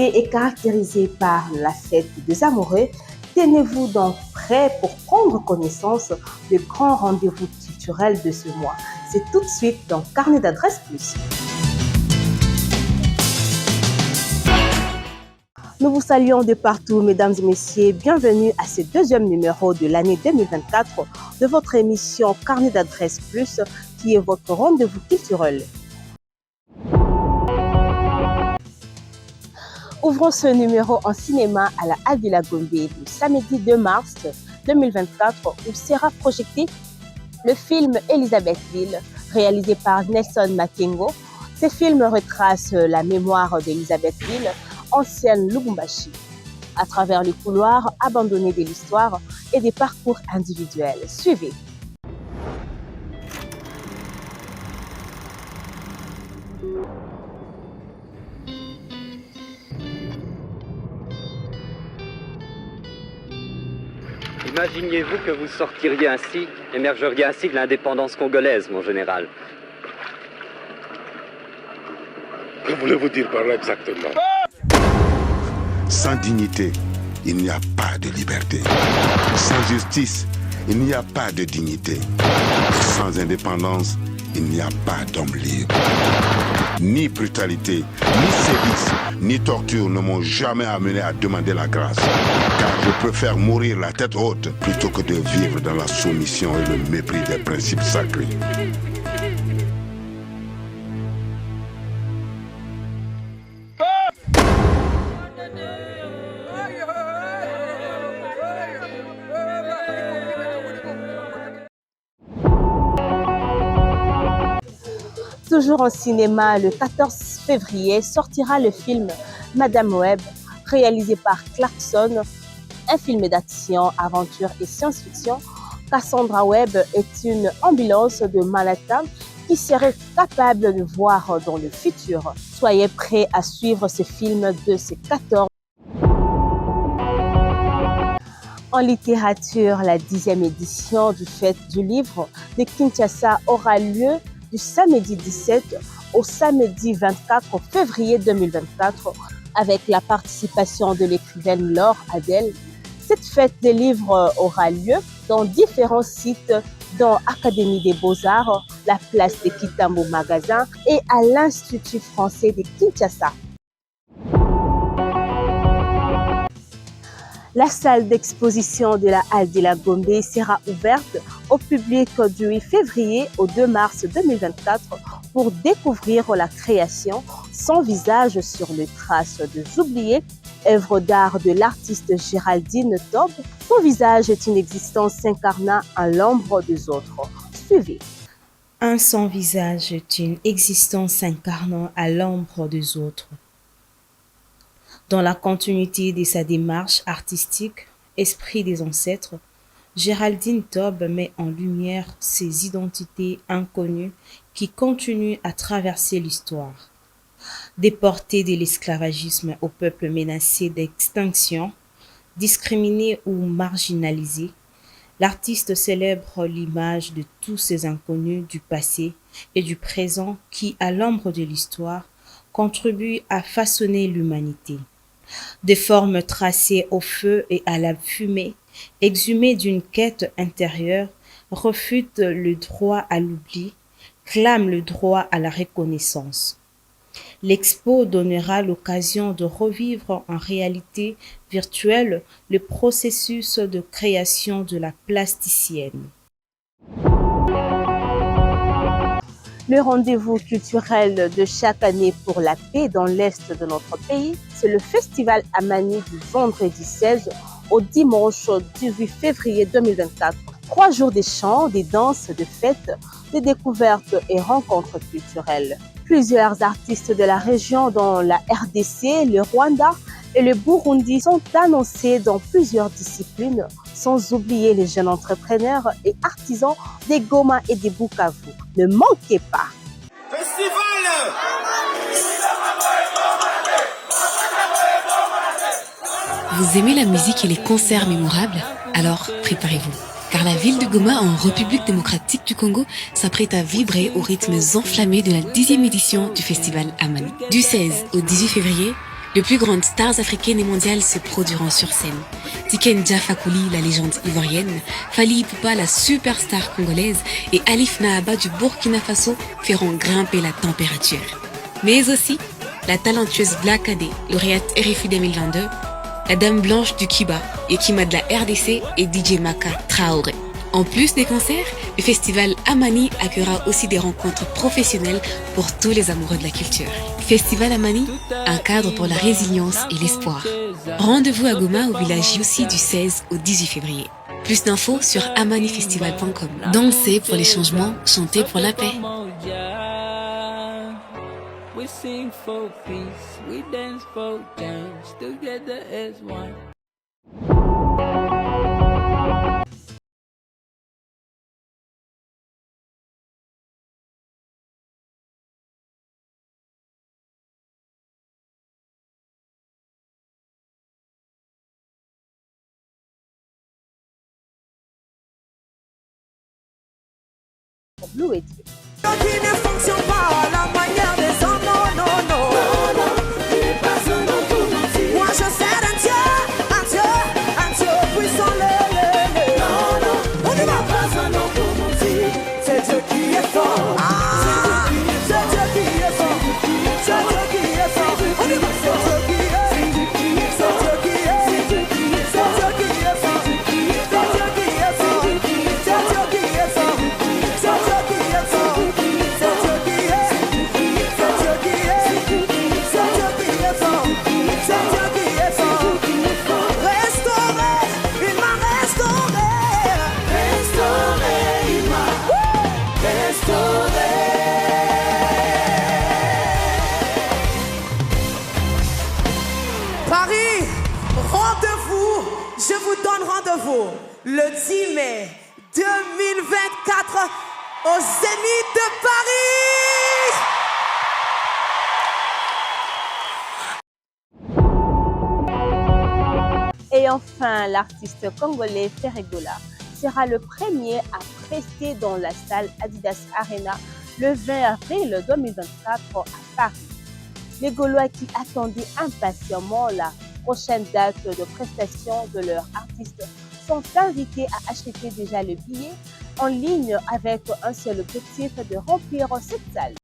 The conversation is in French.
Est caractérisée par la fête des amoureux. Tenez-vous donc prêts pour prendre connaissance des grands rendez-vous culturels de ce mois. C'est tout de suite dans Carnet d'adresses plus. Nous vous saluons de partout, mesdames et messieurs. Bienvenue à ce deuxième numéro de l'année 2024 de votre émission Carnet d'adresses plus, qui est votre rendez-vous culturel. Ouvrons ce numéro en cinéma à la Halle de la Gombe le samedi 2 mars 2024 où sera projeté le film Elisabethville, réalisé par Nelson Makengo. Ce film retrace la mémoire d'Elisabethville, ancienne Lubumbashi, à travers les couloirs abandonnés de l'histoire et des parcours individuels. Suivez. Imaginiez-vous que vous sortiriez ainsi, émergeriez ainsi de l'indépendance congolaise, mon général? Que voulez-vous dire par là exactement? Sans dignité, il n'y a pas de liberté. Sans justice, il n'y a pas de dignité. Sans indépendance, il n'y a pas d'homme libre. Ni brutalité, ni sévice, ni torture ne m'ont jamais amené à demander la grâce. Car je préfère mourir la tête haute plutôt que de vivre dans la soumission et le mépris des principes sacrés. Toujours en cinéma, le 14 février sortira le film Madame Web, réalisé par Clarkson, un film d'action, aventure et science-fiction. Cassandra Webb est une ambulance de Manhattan qui serait capable de voir dans le futur. Soyez prêts à suivre ce film de ce 14. En littérature, la 10e édition du Fête du livre de Kinshasa aura lieu du samedi 17 au samedi 24 février 2024 avec la participation de l'écrivaine Laure Adel. Cette fête des livres aura lieu dans différents sites dont Académie des Beaux-Arts, la place de Kitambo Magasin et à l'Institut français de Kinshasa. La salle d'exposition de la Halle de la Gombe sera ouverte au public du 8 février au 2 mars 2024 pour découvrir la création Son visage sur les traces des oubliés, œuvre d'art de l'artiste Géraldine Tob. Son visage est une existence s'incarnant à l'ombre des autres. Suivez. Un sans visage est une existence s'incarnant à l'ombre des autres. Dans la continuité de sa démarche artistique, Esprit des ancêtres, Géraldine Tob met en lumière ces identités inconnues qui continuent à traverser l'histoire. Déportée de l'esclavagisme au peuple menacé d'extinction, discriminé ou marginalisé, l'artiste célèbre l'image de tous ces inconnus du passé et du présent qui, à l'ombre de l'histoire, contribuent à façonner l'humanité. Des formes tracées au feu et à la fumée, exhumées d'une quête intérieure, refutent le droit à l'oubli, clament le droit à la reconnaissance. L'expo donnera l'occasion de revivre en réalité virtuelle le processus de création de la plasticienne. Le rendez-vous culturel de chaque année pour la paix dans l'Est de notre pays, c'est le Festival Amani du vendredi 16 au dimanche 18 février 2024. 3 jours de chants, des danses, de fêtes, de découvertes et rencontres culturelles. Plusieurs artistes de la région, dont la RDC, le Rwanda et le Burundi, sont annoncés dans plusieurs disciplines, sans oublier les jeunes entrepreneurs et artisans des Goma et des Bukavu. Ne manquez pas! Festival! Vous aimez la musique et les concerts mémorables? Alors préparez-vous. Car la ville de Goma, en République démocratique du Congo, s'apprête à vibrer aux rythmes enflammés de la 10e édition du Festival Amani. Du 16 au 18 février, Les plus grandes stars africaines et mondiales se produiront sur scène. Tiken Jah Fakoly, la légende ivoirienne, Fally Ipupa, la superstar congolaise, et Alif Naaba du Burkina Faso feront grimper la température. Mais aussi la talentueuse Black Adé, lauréate RFI 2022, la Dame Blanche du Kiba, Yekima de la RDC et DJ Maka Traoré. En plus des concerts, le festival Amani accueillera aussi des rencontres professionnelles pour tous les amoureux de la culture. Festival Amani, un cadre pour la résilience et l'espoir. Rendez-vous à Goma au village Yossi du 16 au 18 février. Plus d'infos sur amanifestival.com. Dansez pour les changements, chantez pour la paix. We sing for peace, we dance for change, together as one. Blue et Dieu. Qui ne fonctionne pas à la manière des hommes, non, non, non. Non, non, il n'est pas un homme pour mentir. Moi je sers un Dieu puissant, Non, non, on ne va pas un homme pour mentir. C'est Dieu qui est fort. Ah, c'est Dieu qui est fort. C'est Dieu qui est fort. On y va, c'est Dieu qui est. C'est Dieu qui est. C'est Dieu qui est. C'est Dieu qui est. C'est Dieu qui est fort. C'est Dieu qui est fort. C'est Dieu qui est fort. Paris, rendez-vous, je vous donne rendez-vous le 10 mai 2024 au Zénith de Paris. Et enfin, l'artiste congolais Ferregola sera le premier à prester dans la salle Adidas Arena le 20 avril 2024 à Paris. Les Gaulois qui attendaient impatiemment la prochaine date de prestation de leur artiste sont invités à acheter déjà le billet en ligne avec un seul objectif de remplir cette salle.